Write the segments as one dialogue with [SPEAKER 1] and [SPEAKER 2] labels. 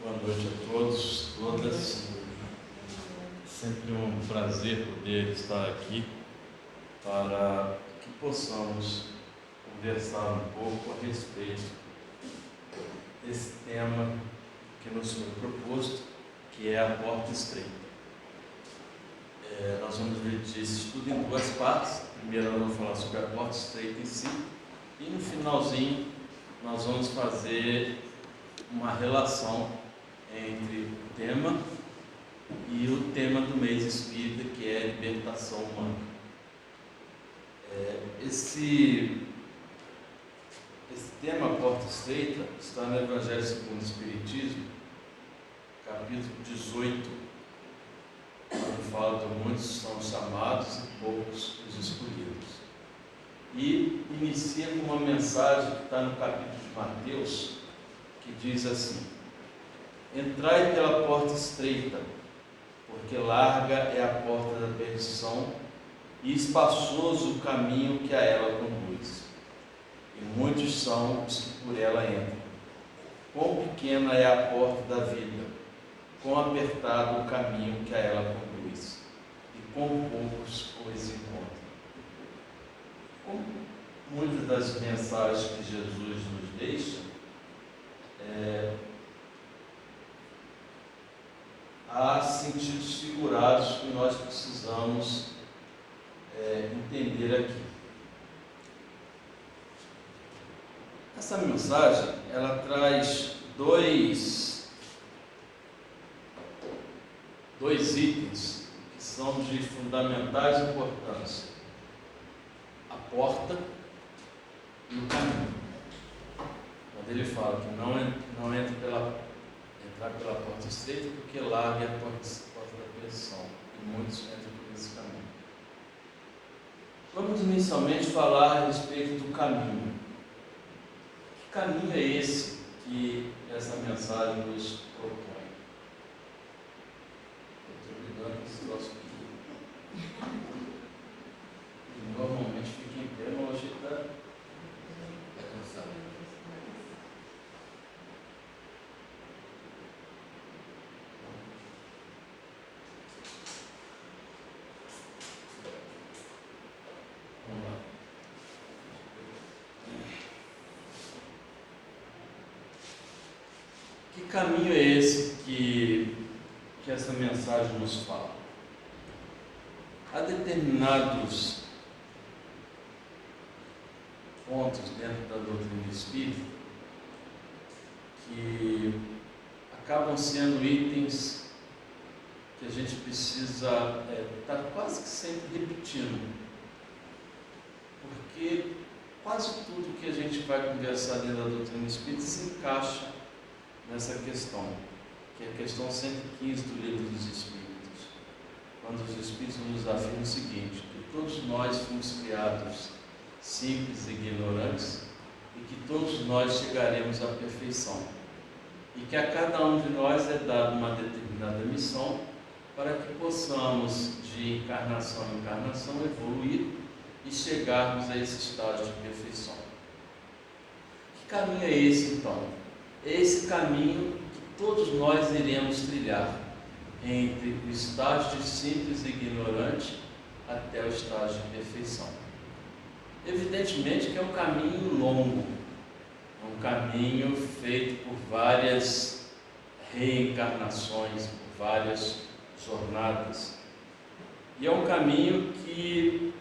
[SPEAKER 1] Boa noite a todos, todas. Sempre um prazer poder estar aqui para que possamos conversar um pouco a respeito desse tema que nos foi proposto, que é a porta estreita. Nós vamos dividir esse estudo em duas partes. Primeiro nós vamos falar sobre a porta estreita em si, e no finalzinho nós vamos fazer uma relação entre o tema e o tema do mês espírita, que é a libertação humana. Esse tema, a porta estreita, está no Evangelho segundo o Espiritismo, capítulo 18, onde fala que muitos são chamados e poucos os escolhidos. E inicia com uma mensagem que está no capítulo de Mateus, que diz assim: entrai pela porta estreita, porque larga é a porta da perdição e espaçoso o caminho que a ela conduz, e muitos são os que por ela entram. Quão pequena é a porta da vida, quão apertado o caminho que a ela conduz, e quão poucos os encontram. Como muitas das mensagens que Jesus nos deixa, há sentidos figurados que nós precisamos entender aqui. Essa mensagem, ela traz dois itens que são de fundamentais importância: a porta e o caminho. Quando ele fala que não entrar pela porta estreita, porque larga é a porta da perdição, e muitos entram por esse caminho. Vamos inicialmente falar a respeito do caminho. Que caminho é esse que essa mensagem nos propõe? Eu estou lidando com esse troço aqui. E normalmente fica em pé, mas hoje está cansado. Vamos lá. Que caminho é esse que essa mensagem nos fala? Há determinados pontos dentro da doutrina espírita que acabam sendo itens que a gente precisa estar quase que sempre repetindo, porque quase tudo que a gente vai conversar dentro da doutrina espírita se encaixa nessa questão, que é a questão 115 do Livro dos Espíritos, quando os Espíritos nos afirmam o seguinte: que todos nós fomos criados simples e ignorantes, e que todos nós chegaremos à perfeição, e que a cada um de nós é dada uma determinada missão para que possamos, de encarnação em encarnação, evoluir e chegarmos a esse estágio de perfeição. Que caminho é esse, então? É esse caminho que todos nós iremos trilhar, entre o estágio de simples e ignorante até o estágio de perfeição. Evidentemente que é um caminho longo, é um caminho feito por várias reencarnações, por várias jornadas, e é um caminho que,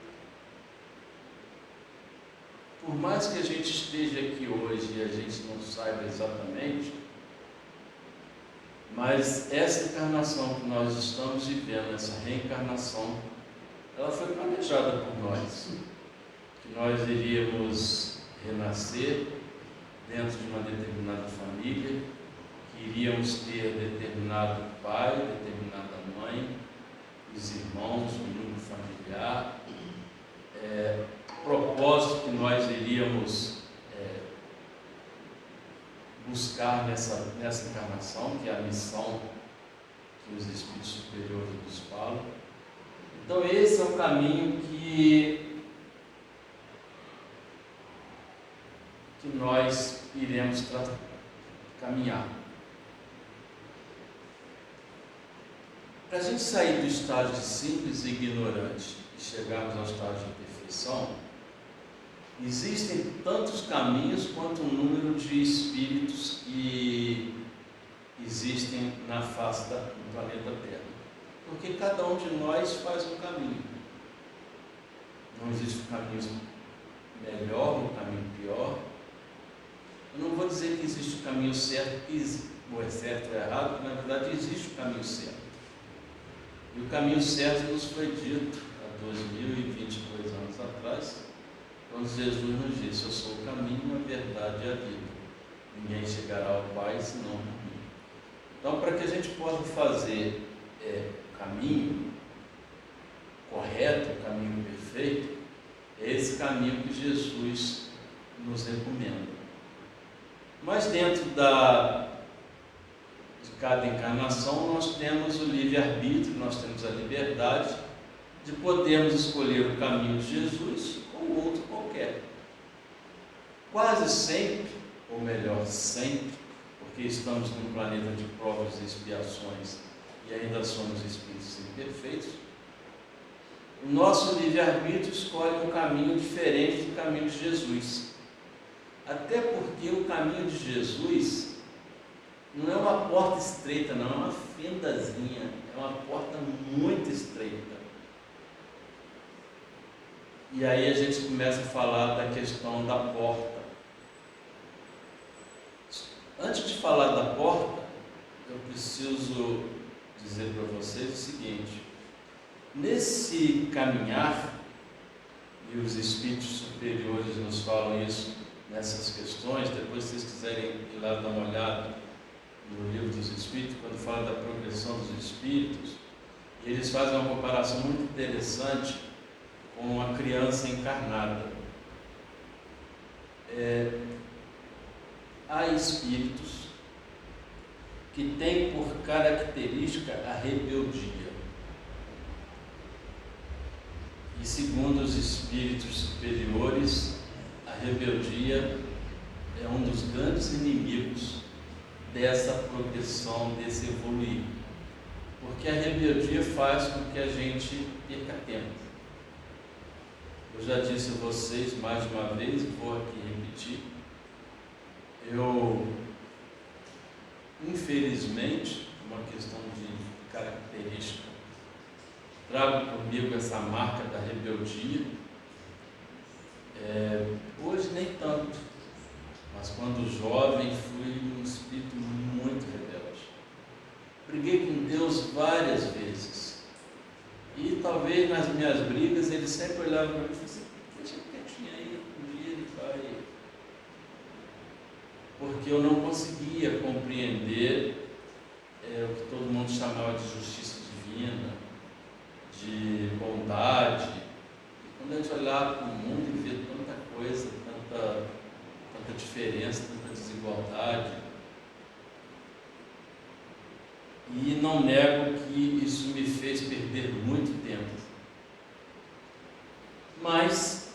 [SPEAKER 1] por mais que a gente esteja aqui hoje e a gente não saiba exatamente, mas essa encarnação que nós estamos vivendo, essa reencarnação, ela foi planejada por nós, que nós iríamos renascer dentro de uma determinada família, que iríamos ter determinado pai, determinada mãe, os irmãos, o núcleo familiar, o propósito que nós iríamos buscar nessa encarnação, que é a missão que os Espíritos superiores nos falam. Então esse é o caminho que nós iremos caminhar. Para a gente sair do estágio de simples e ignorante e chegarmos ao estágio de perfeição, existem tantos caminhos quanto o número de espíritos que existem na face do planeta Terra. Porque cada um de nós faz um caminho. Não existe um caminho melhor, um caminho pior. Eu não vou dizer que existe o caminho certo, ou é certo ou é errado, porque na verdade existe o caminho certo. E o caminho certo nos foi dito há 2022 anos atrás, quando Jesus nos disse: eu sou o caminho, a verdade e a vida. Ninguém chegará ao Pai senão por mim. Então, para que a gente possa fazer o caminho correto, o caminho perfeito, é esse caminho que Jesus nos recomenda. Mas dentro de cada encarnação nós temos o livre-arbítrio, nós temos a liberdade de podermos escolher o caminho de Jesus ou outro qualquer. Quase sempre, ou melhor, sempre, porque estamos num planeta de provas e expiações e ainda somos espíritos imperfeitos, o nosso livre-arbítrio escolhe um caminho diferente do caminho de Jesus. Até porque o caminho de Jesus não é uma porta estreita, não, é uma fendazinha, é uma porta muito estreita. E aí a gente começa a falar da questão da porta. Antes de falar da porta, eu preciso dizer para vocês o seguinte: nesse caminhar, e os espíritos superiores nos falam isso nessas questões, depois se vocês quiserem ir lá dar uma olhada no livro dos Espíritos, quando fala da progressão dos espíritos, eles fazem uma comparação muito interessante com uma criança encarnada. Há espíritos que têm por característica a rebeldia. E segundo os espíritos superiores, a rebeldia é um dos grandes inimigos dessa progressão, desse evoluir. Porque a rebeldia faz com que a gente perca tempo. Eu já disse a vocês mais uma vez, e vou aqui repetir, eu, infelizmente, uma questão de característica, trago comigo essa marca da rebeldia. Hoje nem tanto, mas quando jovem fui um espírito muito rebelde. Briguei com Deus várias vezes. E talvez nas minhas brigas ele sempre olhava para mim e falava assim: deixa quietinho aí, um dia ele vai. Porque eu não conseguia compreender o que todo mundo chamava de justiça divina, de bondade. E quando a gente olhava para o mundo e via tanta coisa, tanta diferença, tanta desigualdade, e não nego que isso me fez perder muito tempo. Mas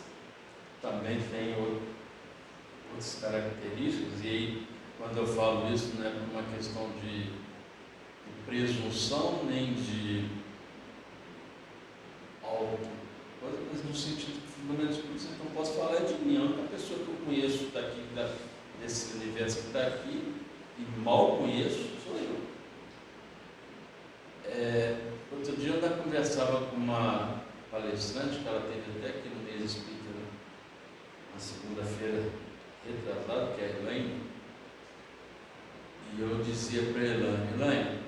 [SPEAKER 1] também tem outras características, e aí quando eu falo isso não é por uma questão de presunção nem de coisa, mas no sentido que fundamentalmente eu não posso falar de mim. A única pessoa que eu conheço daqui, desse universo que está aqui, e mal conheço, sou eu. Outro dia eu ainda conversava com uma palestrante que ela teve até aqui no mês espírita, na segunda-feira retrasada, que é a Elaine, e eu dizia para a Elaine,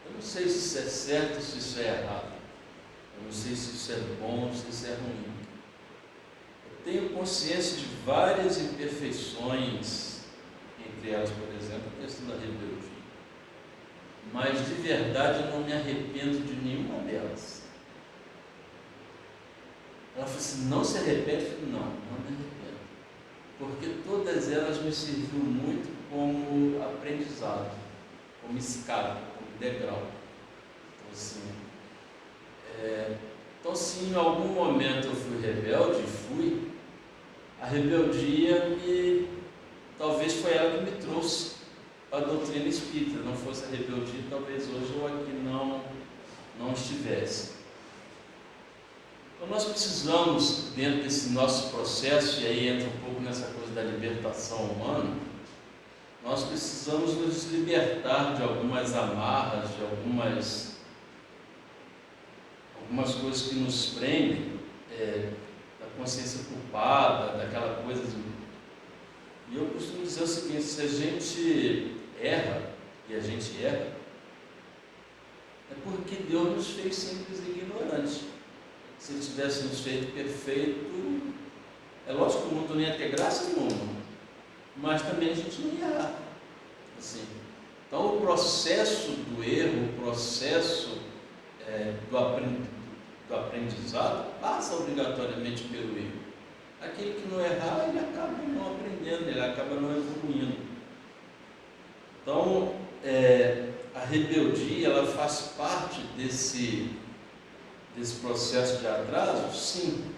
[SPEAKER 1] eu não sei se isso é certo ou se isso é errado, eu não sei se isso é bom ou se isso é ruim. Eu tenho consciência de várias imperfeições, entre elas, por exemplo, a questão da rebeldia. Mas de verdade eu não me arrependo de nenhuma delas. Ela falou assim: não se arrepende? Eu falei: não me arrependo. Porque todas elas me serviram muito como aprendizado, como escada, como degrau. Então, se em algum momento eu fui rebelde, a rebeldia talvez foi ela que me trouxe a doutrina espírita. Não fosse a rebeldia, talvez hoje eu aqui não estivesse. Então nós precisamos, dentro desse nosso processo, e aí entra um pouco nessa coisa da libertação humana, nós precisamos nos libertar de algumas amarras, de algumas coisas que nos prendem, da consciência culpada, daquela coisa de... E eu costumo dizer o seguinte: se a gente erra, e a gente erra, é porque Deus nos fez simples e ignorantes. Se Ele tivesse nos feito perfeito, é lógico que o mundo não ia ter graça nenhuma, mas também a gente não ia errar. Assim. Então o processo do erro, o processo do aprendizado passa obrigatoriamente pelo erro. Aquele que não errar, ele acaba não aprendendo, ele acaba não evoluindo. Então a rebeldia, ela faz parte desse processo de atraso? Sim.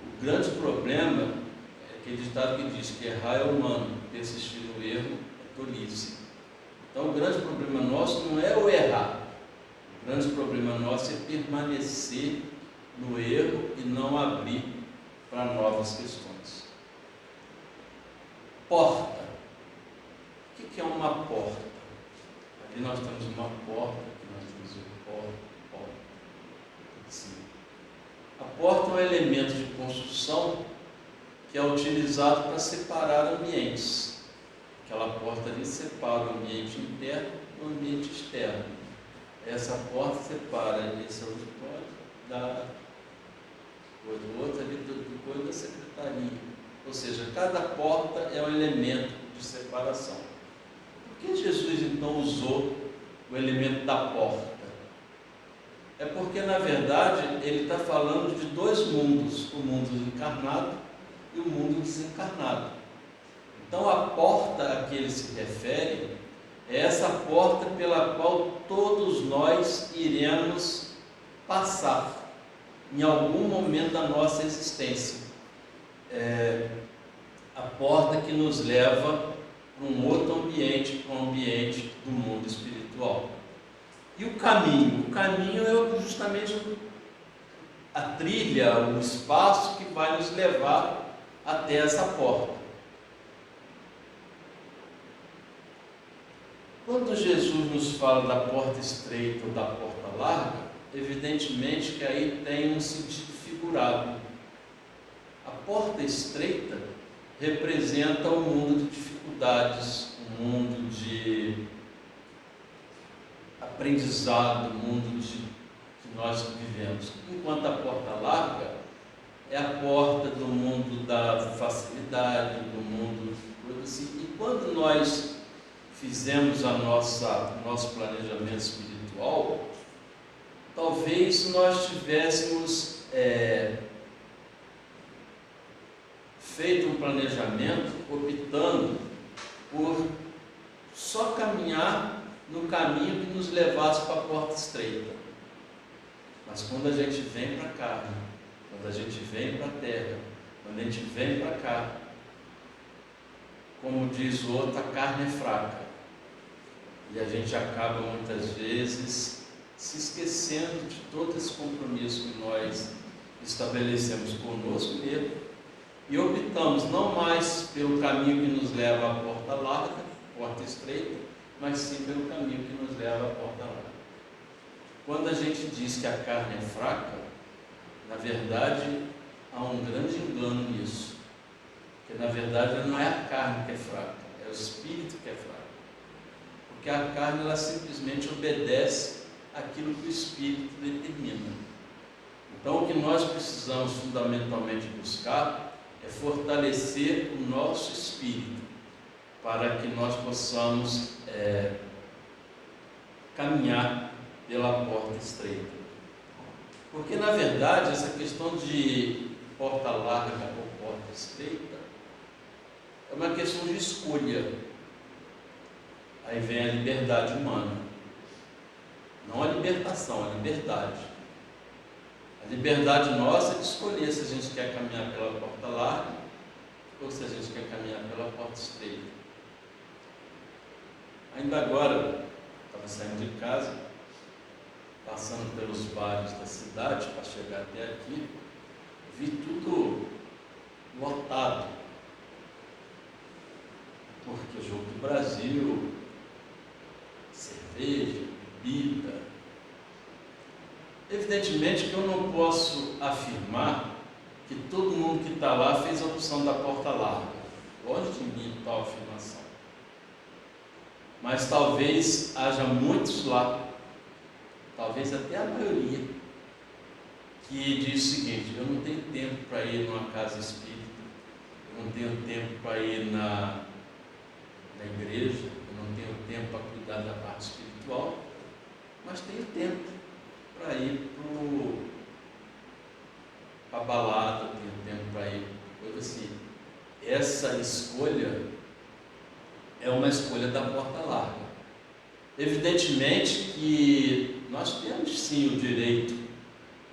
[SPEAKER 1] O grande problema é aquele ditado que diz que errar é humano, persistir no erro é tolice. Então o grande problema nosso não é o errar, o grande problema nosso é permanecer no erro e não abrir para novas questões. Porta. O que é uma porta? Ali nós temos uma porta, aqui nós temos uma porta. Sim. A porta é um elemento de construção que é utilizado para separar ambientes. Aquela porta ali separa o ambiente interno do ambiente externo. Essa porta separa esse auditório do outro ali, do coisa da secretaria. Ou seja, cada porta é um elemento de separação. Por que Jesus então usou o elemento da porta? É porque, na verdade, ele está falando de dois mundos, o mundo encarnado e o mundo desencarnado. Então, a porta a que ele se refere é essa porta pela qual todos nós iremos passar em algum momento da nossa existência. A porta que nos leva para um outro ambiente, para um ambiente do mundo espiritual. E o caminho? O caminho é justamente a trilha, o espaço que vai nos levar até essa porta. Quando Jesus nos fala da porta estreita ou da porta larga, evidentemente que aí tem um sentido figurado. A porta estreita representa um mundo de dificuldades, um mundo de aprendizado, o mundo que nós vivemos. Enquanto a porta larga é a porta do mundo da facilidade, do mundo assim. E quando nós fizemos o nosso planejamento espiritual, talvez nós tivéssemos feito um planejamento optando por só caminhar no caminho que nos levasse para a porta estreita. Mas quando a gente vem para cá, quando a gente vem para a terra, quando a gente vem para cá, como diz o outro, a carne é fraca. E a gente acaba muitas vezes se esquecendo de todo esse compromisso que nós estabelecemos conosco mesmo e optamos não mais pelo caminho que nos leva à porta larga, porta estreita, mas sim pelo caminho que nos leva à porta larga. Quando a gente diz que a carne é fraca, na verdade há um grande engano nisso, porque na verdade não é a carne que é fraca, é o espírito que é fraco, porque a carne ela simplesmente obedece aquilo que o espírito determina. Então o que nós precisamos fundamentalmente buscar é fortalecer o nosso espírito para que nós possamos caminhar pela porta estreita. Porque na verdade essa questão de porta larga ou porta estreita é uma questão de escolha. Aí vem a liberdade humana. Não a libertação, a liberdade. A liberdade nossa é de escolher se a gente quer caminhar pela porta larga ou se a gente quer caminhar pela porta estreita. Ainda agora, estava saindo de casa, passando pelos bares da cidade para chegar até aqui, vi tudo lotado, porque o Jogo do Brasil, cerveja, bebida. Evidentemente que eu não posso afirmar que todo mundo que está lá fez a opção da porta larga. Longe de mim tal afirmação. Mas talvez haja muitos lá, talvez até a maioria, que diz o seguinte: eu não tenho tempo para ir numa casa espírita, eu não tenho tempo para ir na igreja, eu não tenho tempo para cuidar da parte espiritual, mas tenho tempo para ir para a balada, tenho tempo para ir, coisa assim. Essa escolha é uma escolha da porta larga. Evidentemente que nós temos sim o direito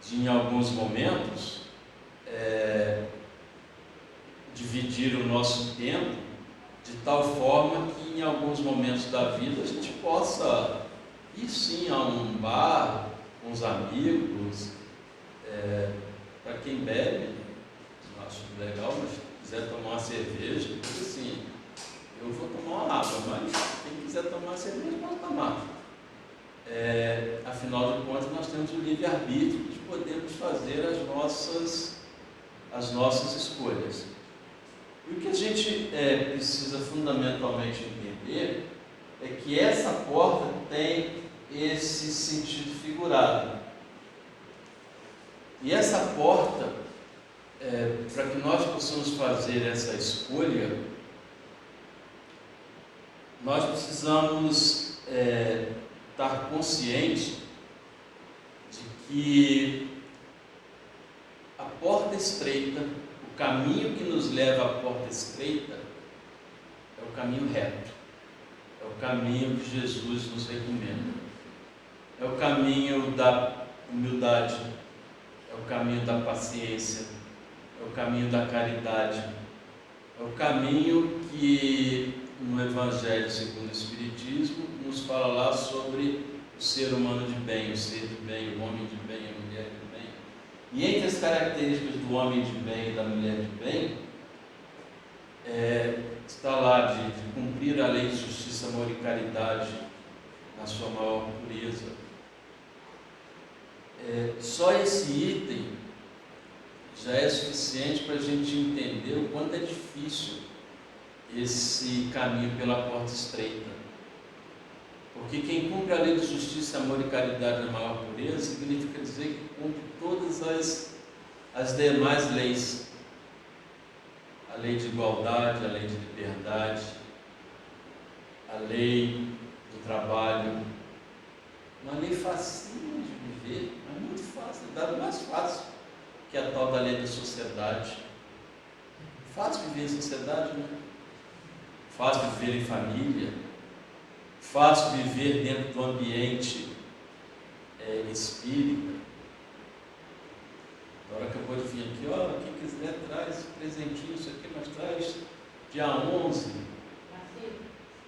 [SPEAKER 1] de, em alguns momentos, dividir o nosso tempo de tal forma que em alguns momentos da vida a gente possa ir sim a um bar com os amigos. Para quem bebe, eu acho legal, mas se quiser tomar uma cerveja, assim, eu vou tomar uma água, mas quem quiser tomar cerveja pode tomar. Afinal de contas, nós temos o livre-arbítrio de podermos fazer as nossas escolhas. E o que a gente precisa fundamentalmente entender é que essa porta tem esse sentido figurado. E essa porta, para que nós possamos fazer essa escolha, nós precisamos estar conscientes de que a porta estreita, o caminho que nos leva à porta estreita, é o caminho reto, é o caminho que Jesus nos recomenda, é o caminho da humildade, é o caminho da paciência, é o caminho da caridade, é o caminho que no Evangelho segundo o Espiritismo nos fala lá sobre o ser humano de bem, o ser de bem, o homem de bem, a mulher de bem. E entre as características do homem de bem e da mulher de bem, está lá de cumprir a lei de justiça, amor e caridade na sua maior pureza. Só esse item já é suficiente para a gente entender o quanto é difícil esse caminho pela porta estreita. Porque quem cumpre a lei de justiça, amor e caridade na maior pureza significa dizer que cumpre todas as demais leis. A lei de igualdade, a lei de liberdade, a lei do trabalho. Uma lei facinha de viver, mas muito fácil, dado mais fácil que a tal da lei da sociedade. Fácil viver em sociedade, né? Fácil viver em família, fácil viver dentro do ambiente espírita. Na hora que eu vou vir aqui, quem quiser traz presentinho, isso aqui, mas traz dia 11.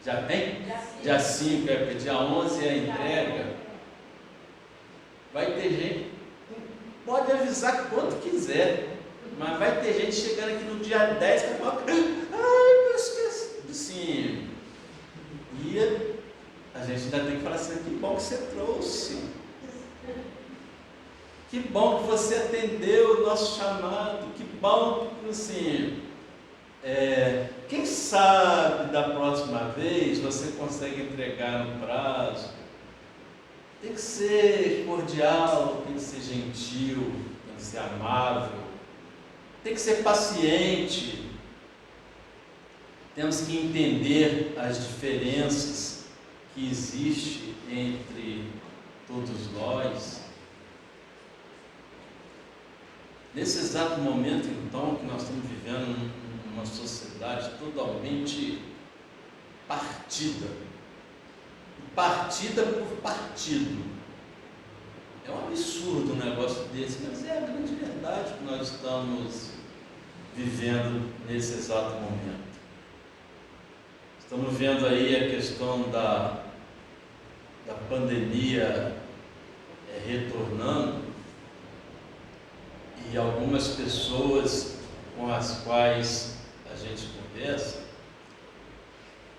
[SPEAKER 1] Já tem? Dia 5, porque dia 11 é a entrega. Vai ter gente, pode avisar quanto quiser, mas vai ter gente chegando aqui no dia 10 que vai falar: ai, eu esqueci. Sim. E a gente ainda tem que falar assim: que bom que você trouxe. Que bom que você atendeu o nosso chamado. Que bom que, assim, quem sabe da próxima vez você consegue entregar no prazo. Tem que ser cordial, tem que ser gentil, tem que ser amável, tem que ser paciente. Temos que entender as diferenças que existem entre todos nós. Nesse exato momento, então, que nós estamos vivendo numa sociedade totalmente partida por partido. É um absurdo um negócio desse, mas é a grande verdade que nós estamos vivendo nesse exato momento. Estamos vendo aí a questão da pandemia retornando, e algumas pessoas com as quais a gente conversa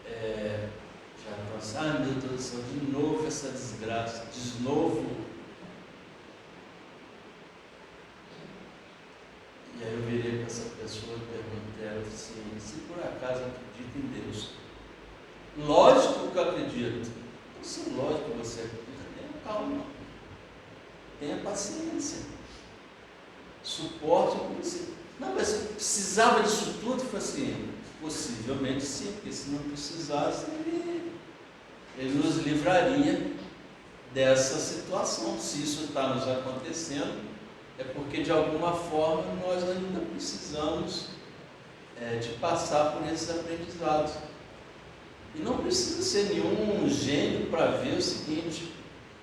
[SPEAKER 1] já pensam: ah, meu Deus do céu, de novo essa desgraça, de novo. E aí eu virei para essa pessoa e perguntei a ela assim: se por acaso acredita em Deus? Lógico que eu acredito. Se lógico que você acredita, tenha calma, tenha paciência, suporte o que você. Não, mas você precisava disso tudo? Eu falei assim: possivelmente sim, porque se não precisasse, ele nos livraria dessa situação. Se isso está nos acontecendo, é porque de alguma forma nós ainda precisamos de passar por esses aprendizados. E não precisa ser nenhum gênio para ver o seguinte: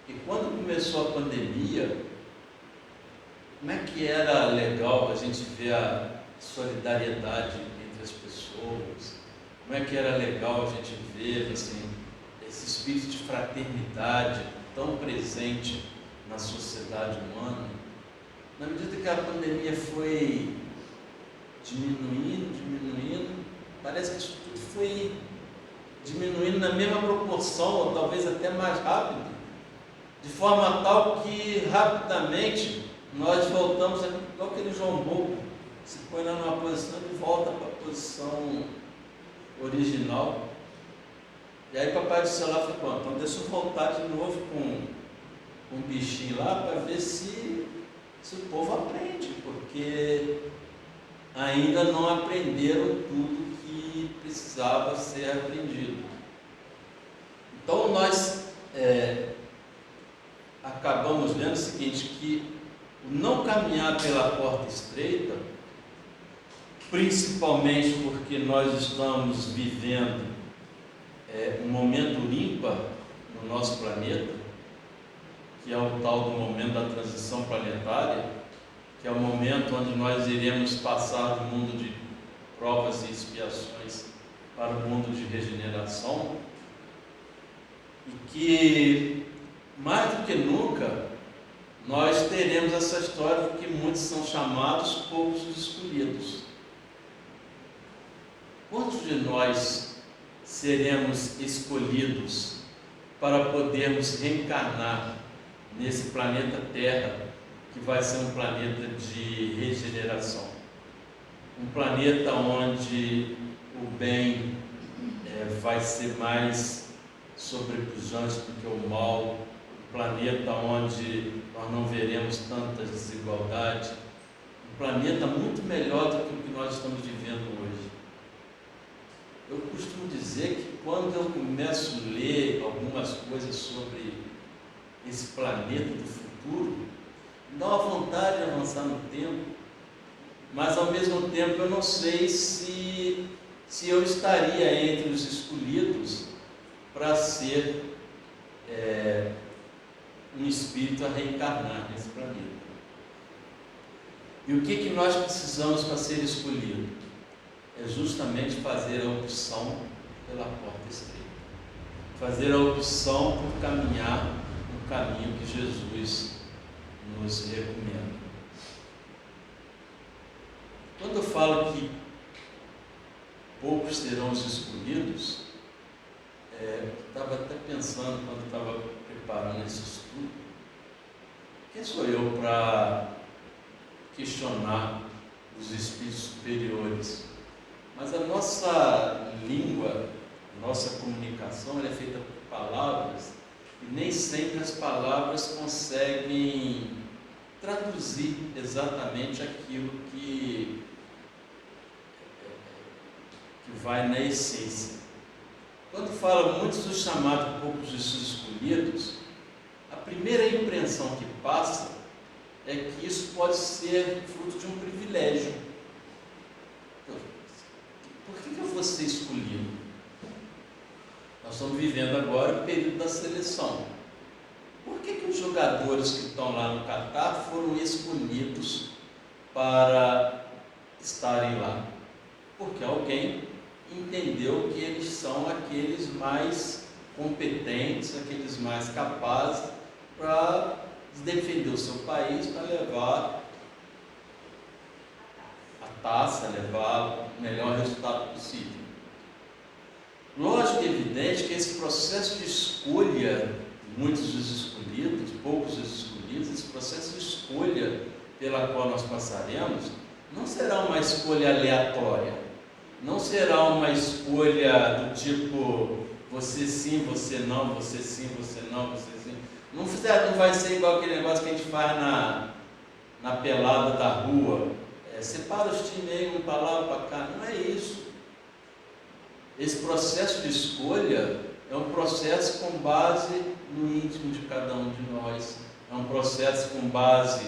[SPEAKER 1] que quando começou a pandemia, como é que era legal a gente ver a solidariedade entre as pessoas, como é que era legal a gente ver assim, esse espírito de fraternidade tão presente na sociedade humana. Na medida que a pandemia foi diminuindo, parece que isso tudo foi diminuindo na mesma proporção, ou talvez até mais rápido, de forma tal que rapidamente nós voltamos igual aquele João Bobo, se põe lá numa posição e volta para a posição original. E aí Papai do Céu lá falou: então deixa eu voltar de novo com um bichinho lá para ver se o povo aprende, porque ainda não aprenderam tudo que precisava ser aprendido. Então nós acabamos vendo o seguinte, que o não caminhar pela porta estreita, principalmente porque nós estamos vivendo um momento ímpar no nosso planeta, que é o tal do momento da transição planetária, que é o momento onde nós iremos passar do mundo de provas e expiações para o mundo de regeneração, e que mais do que nunca nós teremos essa história de que muitos são chamados, poucos os escolhidos. Quantos de nós seremos escolhidos para podermos reencarnar nesse planeta Terra, que vai ser um planeta de regeneração, um planeta onde o bem vai ser mais sobrepujante do que o mal, um planeta onde nós não veremos tanta desigualdade, um planeta muito melhor do que o que nós estamos vivendo hoje. Eu costumo dizer que quando eu começo a ler algumas coisas sobre esse planeta do futuro, me dá uma vontade de avançar no tempo, mas ao mesmo tempo eu não sei se eu estaria entre os escolhidos para ser um espírito a reencarnar nesse planeta. E o que nós precisamos para ser escolhido? É justamente fazer a opção pela porta estreita, fazer a opção por caminhar no caminho que Jesus nos recomenda. Quando eu falo que poucos serão os escolhidos, estava até pensando, quando estava preparando esse estudo, quem sou eu para questionar os espíritos superiores? Mas a nossa língua, a nossa comunicação, ela é feita por palavras, e nem sempre as palavras conseguem traduzir exatamente aquilo que vai na essência. Quando fala muitos dos chamados, poucos dos escolhidos, a primeira impressão que passa é que isso pode ser fruto de um privilégio. Por que eu vou ser escolhido? Nós estamos vivendo agora o período da seleção. Por que os jogadores que estão lá no Catar foram escolhidos para estarem lá? Porque alguém entendeu que eles são aqueles mais competentes, aqueles mais capazes para defender o seu país, para levar a taça, levar o melhor resultado possível. Lógico e evidente que esse processo de escolha, muitos dos escolhidos, poucos dos escolhidos, esse processo de escolha pela qual nós passaremos, não será uma escolha aleatória, não será uma escolha do tipo você sim, você não, você sim, você não, você sim. Não vai ser igual aquele negócio que a gente faz na pelada da rua. Separa os times aí, um para lá, um para cá. Não é isso. Esse processo de escolha é um processo com base no íntimo de cada um de nós. É um processo com base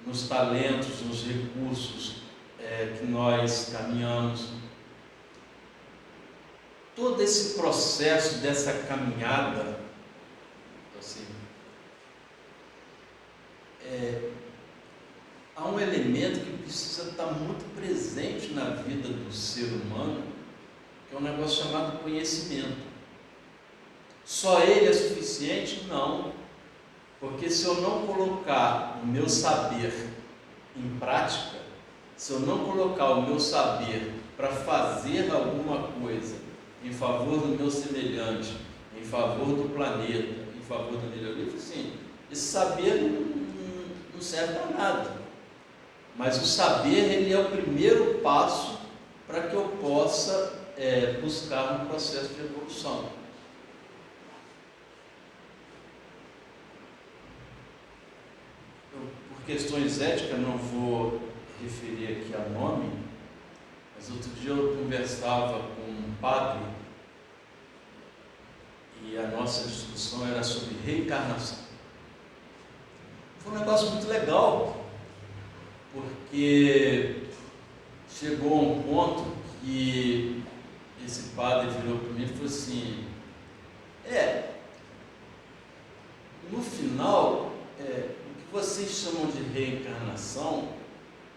[SPEAKER 1] nos talentos, nos recursos que nós caminhamos. Todo esse processo dessa caminhada, assim, há um elemento que precisa estar muito presente na vida do ser humano, que é um negócio chamado conhecimento. Só ele é suficiente? Não. Porque se eu não colocar o meu saber em prática, se eu não colocar o meu saber para fazer alguma coisa em favor do meu semelhante, em favor do planeta, em favor da melhoria, assim, esse saber não serve para nada. Mas o saber, ele é o primeiro passo para que eu possa buscar um processo de evolução. Por questões éticas, não vou referir aqui a nome, mas outro dia eu conversava com um padre e a nossa discussão era sobre reencarnação. Foi um negócio muito legal, porque chegou a um ponto que esse padre virou para mim e falou assim: no final, o que vocês chamam de reencarnação,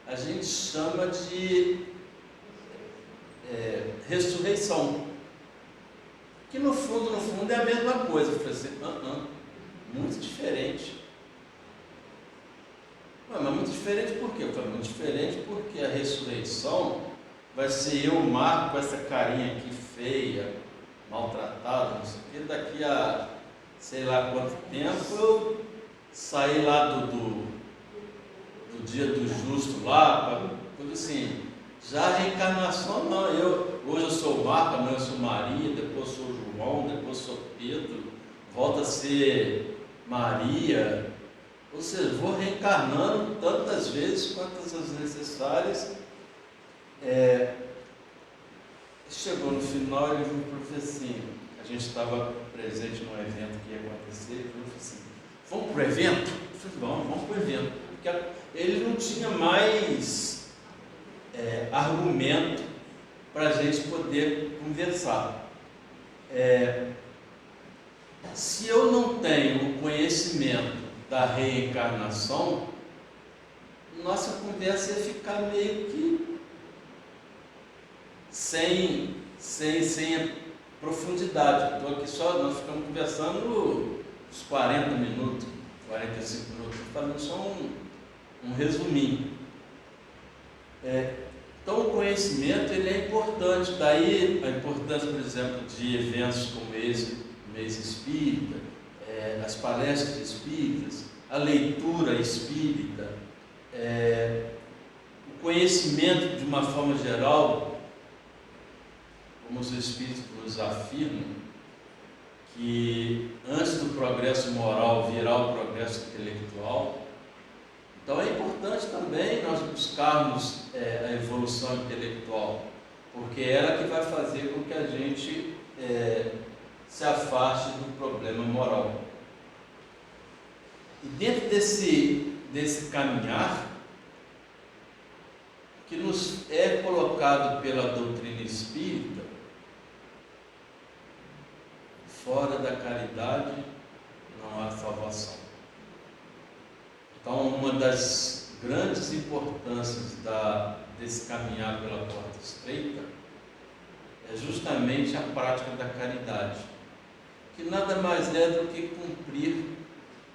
[SPEAKER 1] a gente chama de ressurreição, que no fundo é a mesma coisa. Eu falei assim, muito diferente. Mas muito diferente por quê? Eu falei, muito diferente porque a ressurreição vai ser eu, Marco, com essa carinha aqui feia, maltratada, não sei o quê, daqui a sei lá quanto tempo eu saí lá do dia do justo lá, tudo assim. Já a reencarnação não, hoje eu sou Marco, amanhã eu sou Maria, depois eu sou João, depois eu sou Pedro, volta a ser Maria. Ou seja, vou reencarnando tantas vezes quantas as necessárias. Chegou no final, ele viu para assim, a gente estava presente num evento que ia acontecer, ele falou assim, vamos para o evento? Eu falei, vamos para o evento. Porque ele não tinha mais argumento para a gente poder conversar. Se eu não tenho o conhecimento da reencarnação, nossa conversa ia ficar meio que sem profundidade. Estou aqui só, nós ficamos conversando uns 40 minutos, 45 minutos, falando só um resuminho. Então o conhecimento ele é importante, daí a importância, por exemplo, de eventos como esse, mês espírita, as palestras espíritas, a leitura espírita, o conhecimento de uma forma geral, como os espíritos nos afirmam, que antes do progresso moral virá o progresso intelectual. Então é importante também nós buscarmos a evolução intelectual, porque é ela que vai fazer com que a gente se afaste do problema moral. E dentro desse caminhar, que nos é colocado pela doutrina espírita, fora da caridade não há salvação. Então, uma das grandes importâncias desse caminhar pela porta estreita é justamente a prática da caridade, que nada mais é do que cumprir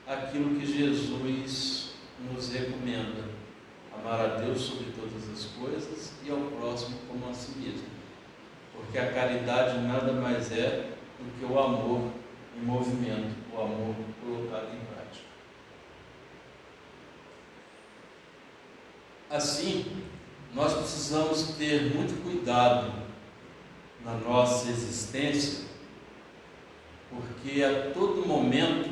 [SPEAKER 1] aquilo que Jesus nos recomenda: amar a Deus sobre todas as coisas e ao próximo como a si mesmo. Porque a caridade nada mais é do que o amor em movimento, o amor colocado em prática. Assim, nós precisamos ter muito cuidado na nossa existência, porque a todo momento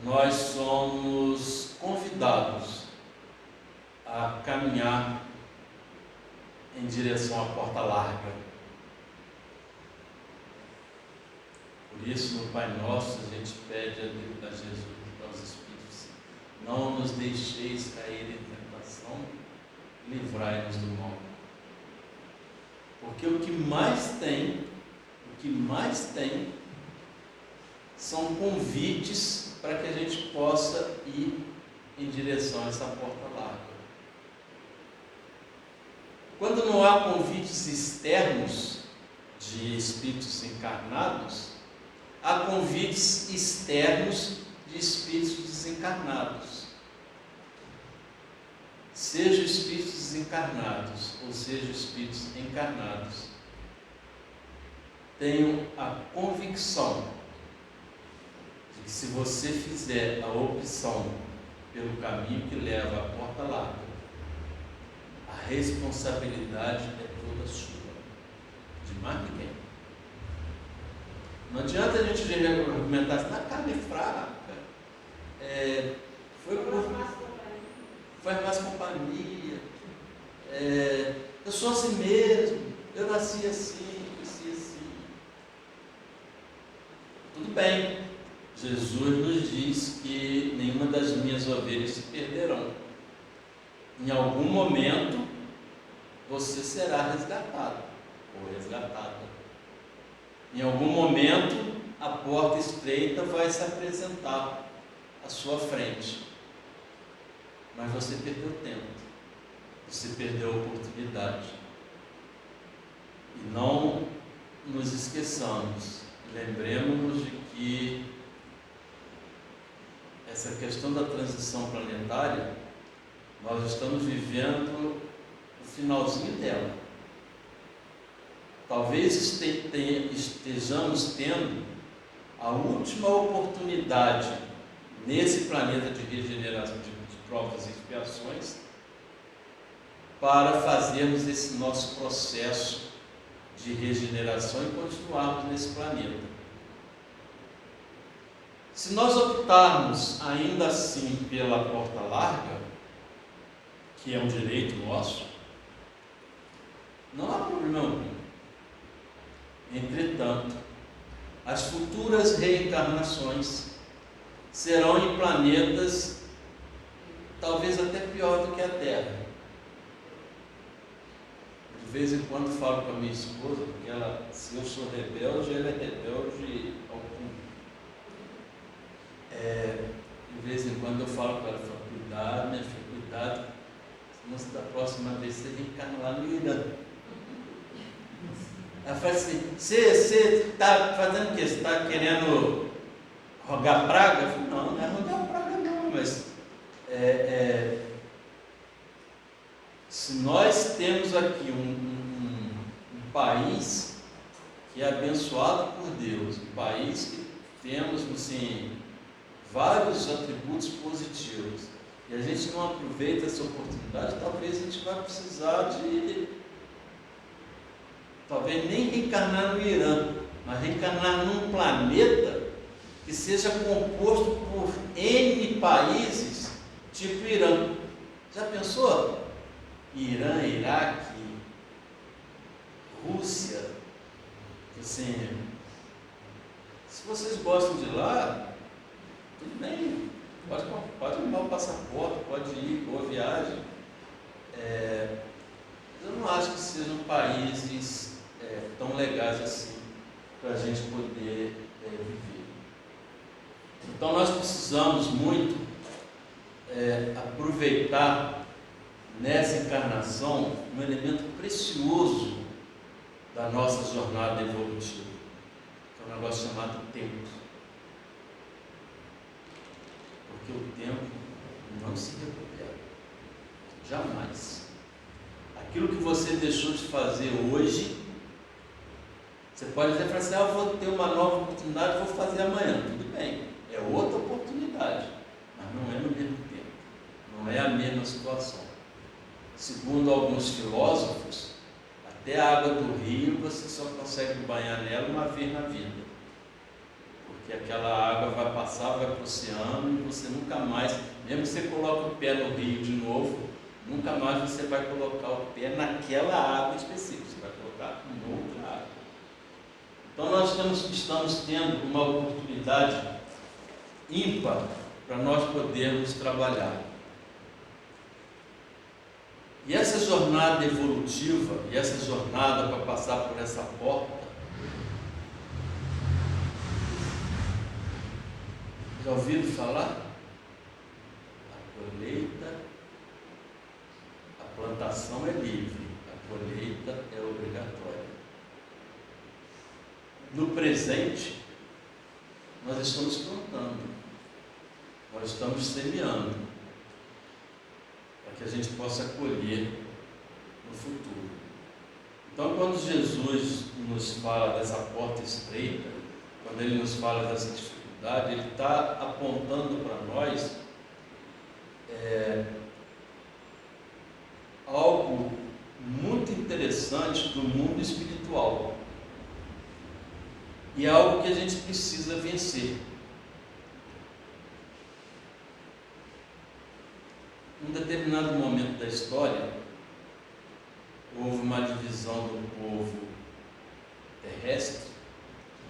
[SPEAKER 1] nós somos convidados a caminhar em direção à porta larga. Por isso, no Pai Nosso, a gente pede a Jesus, aos Espíritos: não nos deixeis cair em tentação, livrai-nos do mal. Porque o que mais tem são convites para que a gente possa ir em direção a essa porta larga. Quando não há convites externos de espíritos encarnados, há convites externos de espíritos desencarnados. Seja espíritos desencarnados ou seja espíritos encarnados, tenham a convicção de que, se você fizer a opção pelo caminho que leva à porta larga, a responsabilidade é toda sua, de mais ninguém. Não adianta a gente argumentar assim: na carne fraca, faz mais companhia, eu sou assim mesmo, eu nasci assim, cresci assim. Tudo bem, Jesus nos diz que nenhuma das minhas ovelhas se perderão. Em algum momento você será resgatado ou resgatada. Em algum momento a porta estreita vai se apresentar à sua frente, mas você perdeu tempo, você perdeu a oportunidade. E não nos esqueçamos, lembremos-nos de que essa questão da transição planetária, nós estamos vivendo o finalzinho dela. Talvez estejamos tendo a última oportunidade nesse planeta de regeneração, de provas e expiações, para fazermos esse nosso processo de regeneração e continuarmos nesse planeta. Se nós optarmos ainda assim pela porta larga, que é um direito nosso, não há problema algum. Entretanto, as futuras reencarnações serão em planetas talvez até pior do que a Terra. De vez em quando falo com a minha esposa, porque ela, se eu sou rebelde, ela é rebelde ao público. De vez em quando eu falo para ela: cuidado, minha filha, cuidado, senão da próxima vez você reencarna lá no Irã. Ela fala assim: você está fazendo o quê? Você está querendo rogar praga? Eu falo: não é rogar praga não, mas se nós temos aqui um país que é abençoado por Deus, um país que temos assim, vários atributos positivos, e a gente não aproveita essa oportunidade, talvez a gente vai precisar talvez nem reencarnar no Irã, mas reencarnar num planeta que seja composto por N países, tipo Irã. Já pensou? Irã, Iraque, Rússia. Assim, se vocês gostam de lá, tudo bem, pode levar o passaporte, pode ir, boa viagem. Eu não acho que sejam países tão legais assim para a gente poder viver. Então nós precisamos muito aproveitar nessa encarnação um elemento precioso da nossa jornada evolutiva, que é um negócio chamado tempo. Porque o tempo não se recupera, jamais. Aquilo que você deixou de fazer hoje, você pode até falar assim, eu vou ter uma nova oportunidade, vou fazer amanhã. Tudo bem, é outra oportunidade, mas não é no mesmo tempo, não é a mesma situação. Segundo alguns filósofos, até a água do rio você só consegue banhar nela uma vez na vida, porque aquela água vai passar, vai para o oceano e você nunca mais, mesmo que você coloque o pé no rio de novo, nunca mais você vai colocar o pé naquela água específica, você vai colocar em outra água. Então nós estamos tendo uma oportunidade ímpar para nós podermos trabalhar. E essa jornada evolutiva, e essa jornada para passar por essa porta, já ouviram falar? A colheita, a plantação é livre, a colheita é obrigatória. No presente, nós estamos plantando, nós estamos semeando, para que a gente possa colher no futuro. Então, quando Jesus nos fala dessa porta estreita, quando Ele nos fala dessa dificuldade, Ele está apontando para nós algo muito interessante do mundo espiritual. E é algo que a gente precisa vencer. Em um determinado momento da história, houve uma divisão do povo terrestre,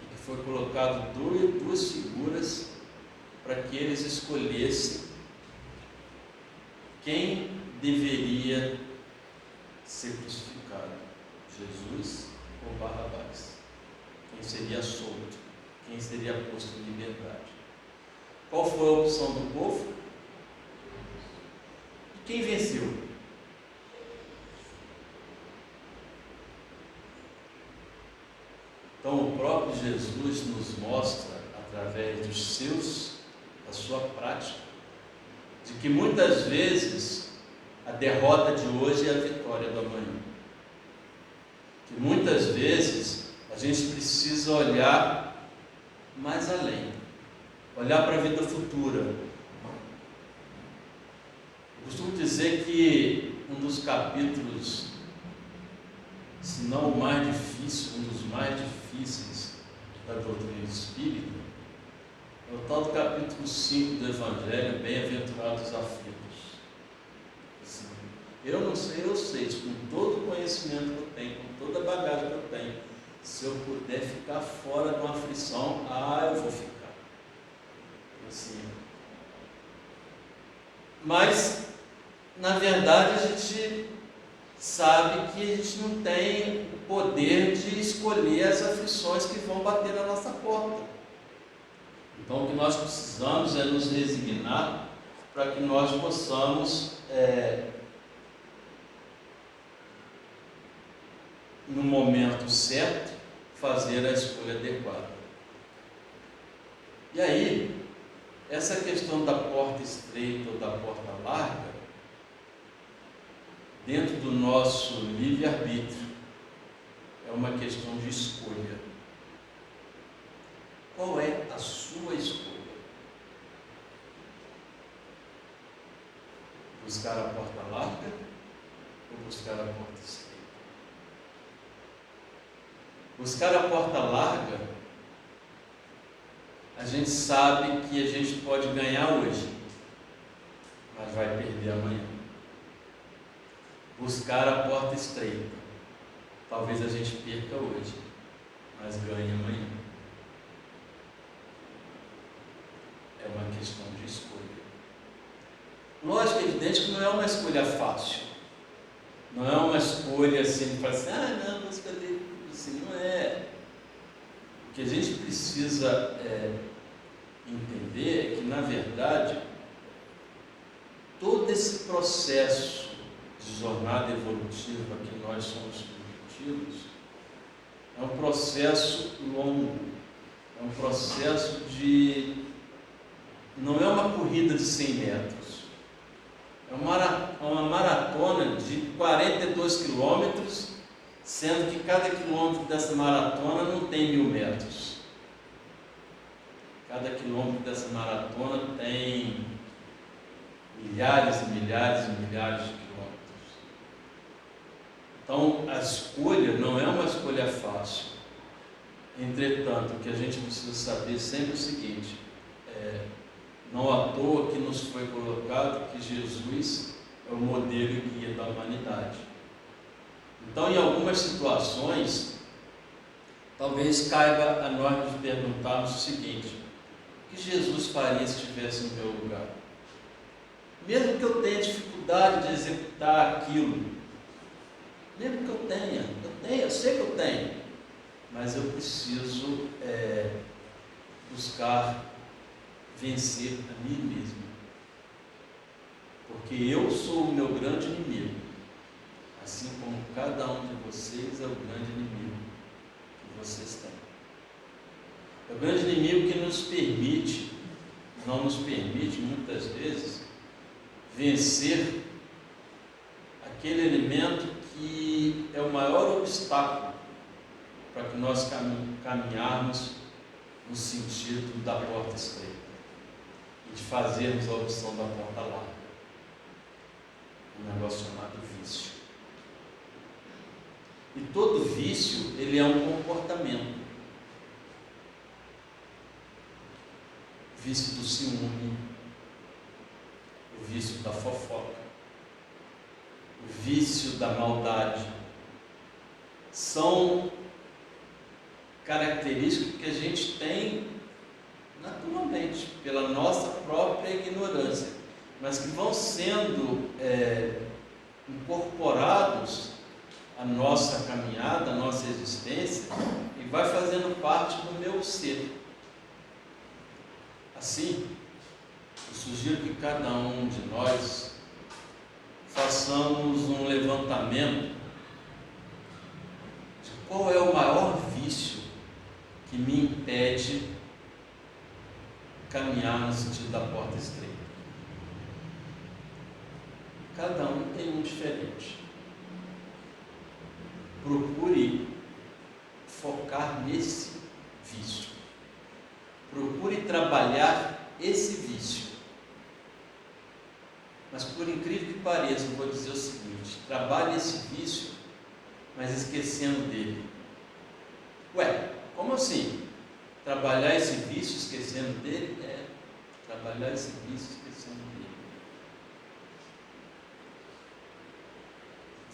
[SPEAKER 1] e que foi colocado duas figuras para que eles escolhessem quem deveria ser crucificado, Jesus ou Barrabás. Quem seria solto, quem seria posto em liberdade. Qual foi a opção do povo? E quem venceu? Então o próprio Jesus nos mostra, através da sua prática, de que muitas vezes a derrota de hoje é a vitória do amanhã. Que muitas vezes a gente precisa olhar mais além, olhar para a vida futura. Eu costumo dizer que um dos capítulos, se não o mais difícil, um dos mais difíceis da doutrina espírita, é o tal do capítulo 5 do Evangelho, Bem-aventurados os aflitos. Eu não sei, eu sei, com todo o conhecimento que eu tenho, com toda a bagagem que eu tenho, se eu puder ficar fora de uma aflição, eu vou ficar. Assim. Mas, na verdade, a gente sabe que a gente não tem o poder de escolher as aflições que vão bater na nossa porta. Então, o que nós precisamos é nos resignar para que nós possamos no momento certo, fazer a escolha adequada. E aí, essa questão da porta estreita ou da porta larga, dentro do nosso livre-arbítrio, é uma questão de escolha. Qual é a sua escolha? Buscar a porta larga ou buscar a porta estreita? Buscar a porta larga, a gente sabe que a gente pode ganhar hoje, mas vai perder amanhã. Buscar a porta estreita, talvez a gente perca hoje, mas ganhe amanhã. É uma questão de escolha. Lógico, é evidente que não é uma escolha fácil. Não é uma escolha assim, para assim, não, vou escolher assim, não é. O que a gente precisa entender é que, na verdade, todo esse processo de jornada evolutiva que nós somos submetidos, É um processo longo, é um processo de... não é uma corrida de 100 metros, é uma maratona de 42 quilômetros, sendo que cada quilômetro dessa maratona não tem 1000 metros. Cada quilômetro dessa maratona tem milhares e milhares e milhares de quilômetros. Então, a escolha não é uma escolha fácil. Entretanto, o que a gente precisa saber sempre é o seguinte: não à toa que nos foi colocado que Jesus é o modelo e guia da humanidade. Então, em algumas situações, talvez caiba a nós nos perguntarmos o seguinte: o que Jesus faria se estivesse no meu lugar? Mesmo que eu tenha dificuldade de executar aquilo, mesmo que eu sei que eu tenho, mas eu preciso buscar vencer a mim mesmo, porque eu sou o meu grande inimigo, assim como cada um de vocês é o grande inimigo que vocês têm. É o grande inimigo que não nos permite muitas vezes vencer aquele elemento que é o maior obstáculo para que nós caminharmos no sentido da porta estreita e de fazermos a opção da porta larga, um negócio chamado vício. E todo vício, ele é um comportamento. O vício do ciúme, o vício da fofoca, o vício da maldade, são características que a gente tem naturalmente, pela nossa própria ignorância, mas que vão sendo incorporados à nossa caminhada, à nossa existência, e vai fazendo parte do meu ser. Assim, eu sugiro que cada um de nós façamos um levantamento de qual é o maior vício que me impede caminhar no sentido da porta estreita. Cada um tem um diferente. Procure focar nesse vício. Procure trabalhar esse vício. Mas, por incrível que pareça, eu vou dizer o seguinte: trabalhe esse vício, mas esquecendo dele. Ué, como assim? Trabalhar esse vício esquecendo dele? Trabalhar esse vício esquecendo dele.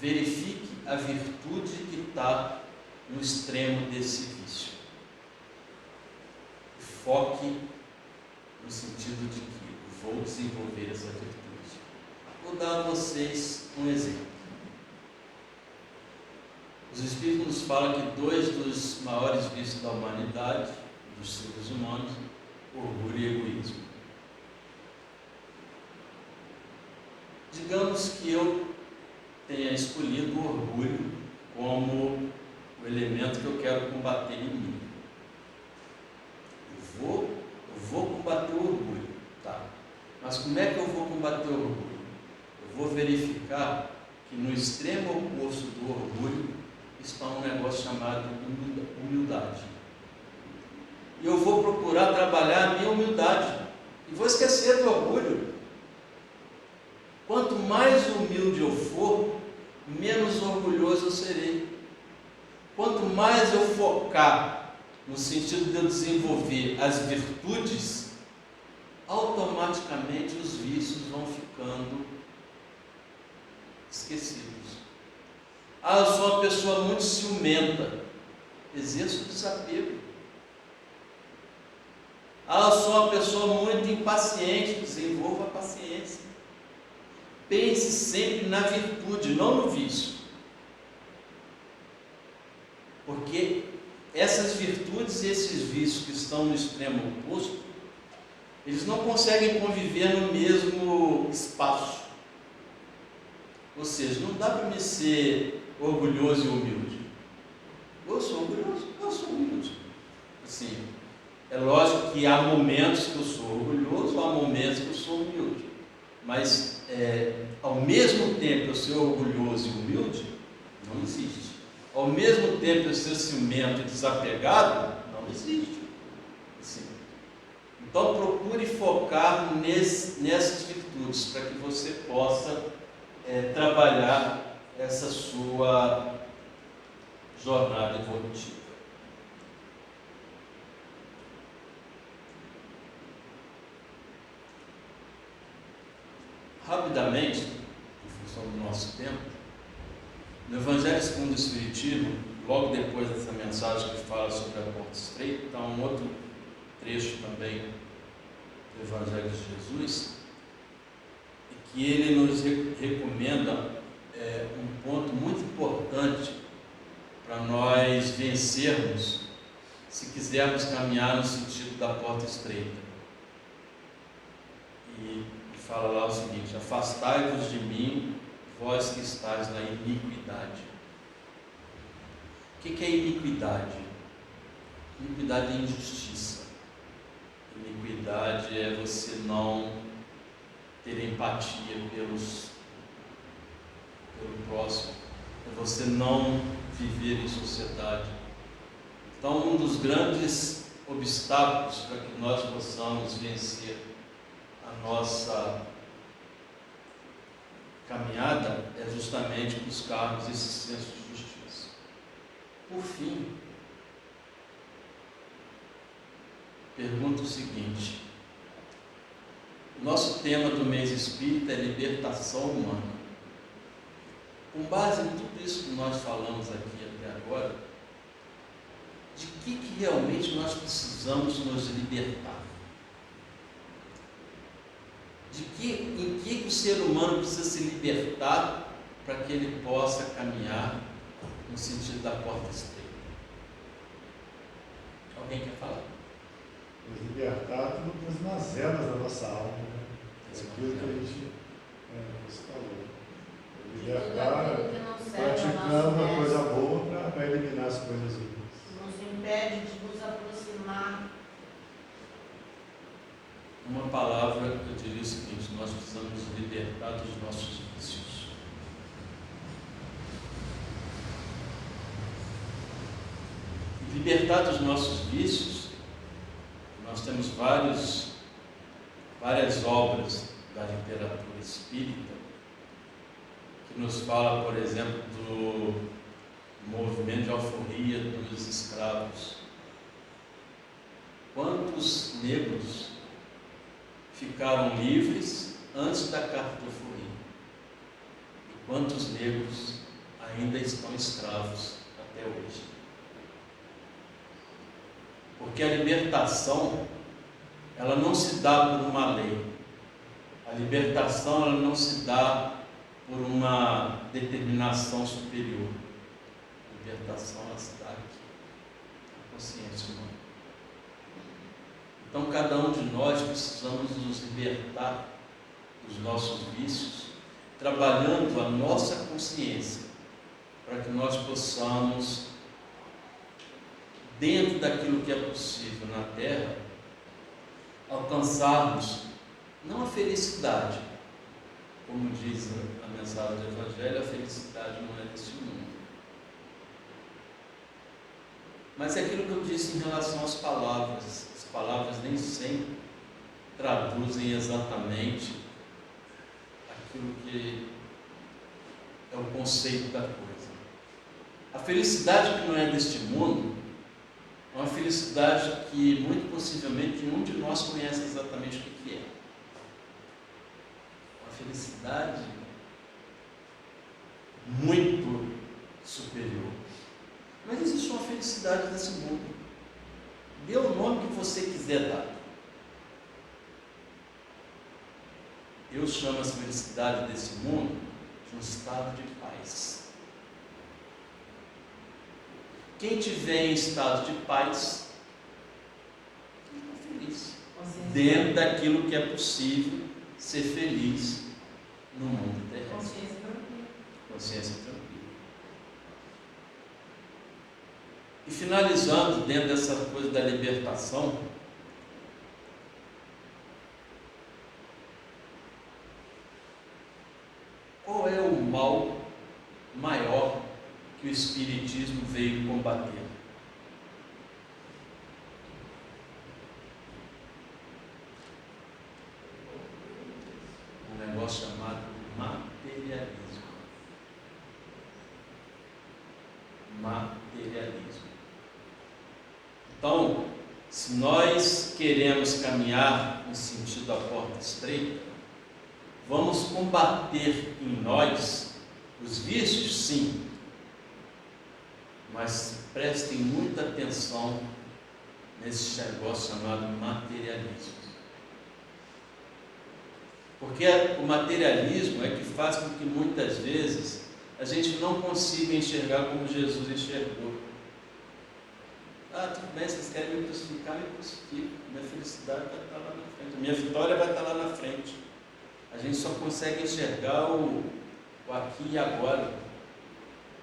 [SPEAKER 1] Verifique a virtude que está no extremo desse vício. Foque no sentido de que vou desenvolver essa virtude. Vou dar a vocês um exemplo. Os Espíritos nos falam que 2 dos maiores vícios da humanidade, dos seres humanos, orgulho e egoísmo. Digamos que eu tenha escolhido o orgulho como o elemento que eu quero combater em mim. Eu vou combater o orgulho, tá? Mas como é que eu vou combater o orgulho? Eu vou verificar que no extremo oposto do orgulho está um negócio chamado humildade. E eu vou procurar trabalhar a minha humildade. E vou esquecer do orgulho. Quanto mais humilde eu for, menos orgulhoso eu serei. Quanto mais eu focar no sentido de eu desenvolver as virtudes, automaticamente os vícios vão ficando esquecidos. Eu sou uma pessoa muito ciumenta. Exerça o desapego. Eu sou uma pessoa muito impaciente. Desenvolva a paciência. Pense sempre na virtude, não no vício. Porque essas virtudes e esses vícios que estão no extremo oposto, eles não conseguem conviver no mesmo espaço. Ou seja, não dá para me ser orgulhoso e humilde. Eu sou orgulhoso. É lógico que há momentos que eu sou orgulhoso, há momentos que eu sou humilde. Mas, ao mesmo tempo eu ser orgulhoso e humilde, não existe. Ao mesmo tempo eu ser ciumento e desapegado, não existe. Sim. Então procure focar nessas virtudes, para que você possa trabalhar essa sua jornada evolutiva. Rapidamente, em função do nosso tempo, no Evangelho segundo o Espiritismo, logo depois dessa mensagem que fala sobre a porta estreita, está um outro trecho também do Evangelho de Jesus, e que ele nos recomenda um ponto muito importante para nós vencermos, se quisermos caminhar no sentido da porta estreita. E fala lá o seguinte: afastai-vos de mim, vós que estáis na iniquidade. O que é iniquidade? Iniquidade é injustiça. Iniquidade é você não ter empatia pelo próximo, é você não viver em sociedade. Então, um dos grandes obstáculos para que nós possamos vencer a nossa caminhada é justamente buscarmos esse senso de justiça. Por fim, pergunto o seguinte: o nosso tema do mês espírita é libertação humana. Com base em tudo isso que nós falamos aqui até agora, de que realmente nós precisamos nos libertar? Em que o ser humano precisa se libertar para que ele possa caminhar no sentido da porta estreita? Alguém quer falar?
[SPEAKER 2] Nos libertar das mazelas da nossa alma, né? É aquilo que a gente você falou. Libertar praticando uma coisa boa para eliminar as coisas ruins.
[SPEAKER 3] Nos impede de nos aproximar.
[SPEAKER 1] Uma palavra, eu diria o seguinte: nós precisamos nos libertar dos nossos vícios. E libertar dos nossos vícios, nós temos várias obras da literatura espírita que nos fala, por exemplo, do movimento de alforria dos escravos. Quantos negros ficaram livres antes da cartoforia? E quantos negros ainda estão escravos até hoje? Porque a libertação, ela não se dá por uma lei. A libertação, ela não se dá por uma determinação superior. A libertação, ela se dá aqui, na consciência humana. Então, cada um de nós precisamos nos libertar dos nossos vícios, trabalhando a nossa consciência, para que nós possamos, dentro daquilo que é possível na Terra, alcançarmos não a felicidade, como diz a mensagem do Evangelho, a felicidade não é deste mundo, mas é aquilo que eu disse em relação às palavras. As palavras nem sempre traduzem exatamente aquilo que é o conceito da coisa. A felicidade que não é deste mundo é uma felicidade que muito possivelmente nenhum de nós conhece exatamente o que é. Uma felicidade muito superior. Mas existe uma felicidade desse mundo. Dê o nome que você quiser dar. Eu chamo a felicidade desse mundo de um estado de paz. Quem tiver em estado de paz, fica feliz. Dentro daquilo que é possível ser feliz no mundo terrestre. Consciência tranquila. E finalizando, dentro dessa coisa da libertação, qual é o mal maior que o Espiritismo veio combater? Um negócio chamado materialismo. Materialismo. Então, se nós queremos caminhar no sentido da porta estreita, vamos combater em nós os vícios, sim, mas prestem muita atenção nesse negócio chamado materialismo. Porque o materialismo é que faz com que muitas vezes a gente não consiga enxergar como Jesus enxergou. Ah, tudo bem, vocês querem me crucificar, me crucifiquem. Minha felicidade vai estar lá na frente, minha vitória vai estar lá na frente. A gente só consegue enxergar o aqui e agora.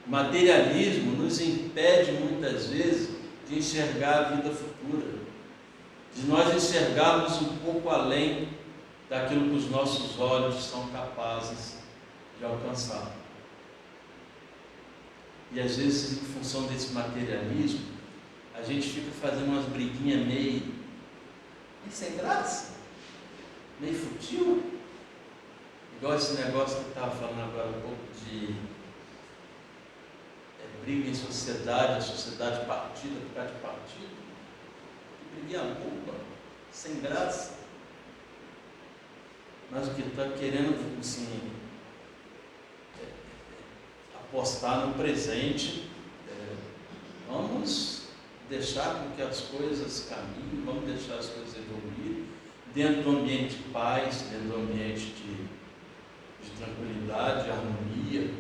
[SPEAKER 1] O materialismo nos impede muitas vezes de enxergar a vida futura, de nós enxergarmos um pouco além daquilo que os nossos olhos são capazes de alcançar. E às vezes, em função desse materialismo, a gente fica fazendo umas briguinhas meio sem graça, meio futil. Igual esse negócio que eu estava falando agora um pouco de briga em sociedade, a sociedade partida por causa de partido. Que briguinha boba, sem graça. Mas o que está querendo, assim, apostar no presente, vamos deixar com que as coisas caminhem, vamos deixar as coisas evoluírem, dentro do ambiente de paz, dentro do ambiente de tranquilidade, de harmonia.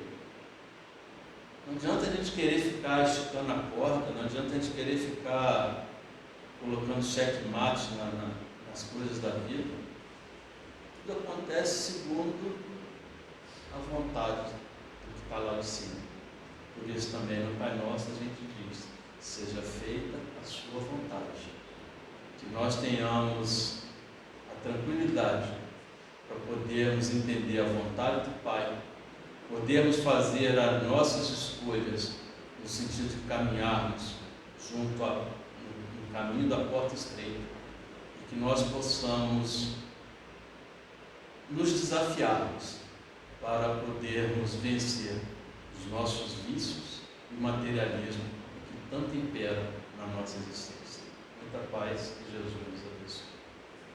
[SPEAKER 1] Não adianta a gente querer ficar esticando a corda, não adianta a gente querer ficar colocando checkmate nas coisas da vida. Tudo acontece segundo a vontade do que está lá de cima. Por isso também no Pai Nosso a gente diz: seja feita a sua vontade. Que nós tenhamos a tranquilidade para podermos entender a vontade do Pai, podermos fazer as nossas escolhas no sentido de caminharmos junto no caminho da porta estreita, e que nós possamos nos desafiarmos para podermos vencer os nossos vícios e o materialismo que tanto impera na nossa existência. Muita paz e Jesus.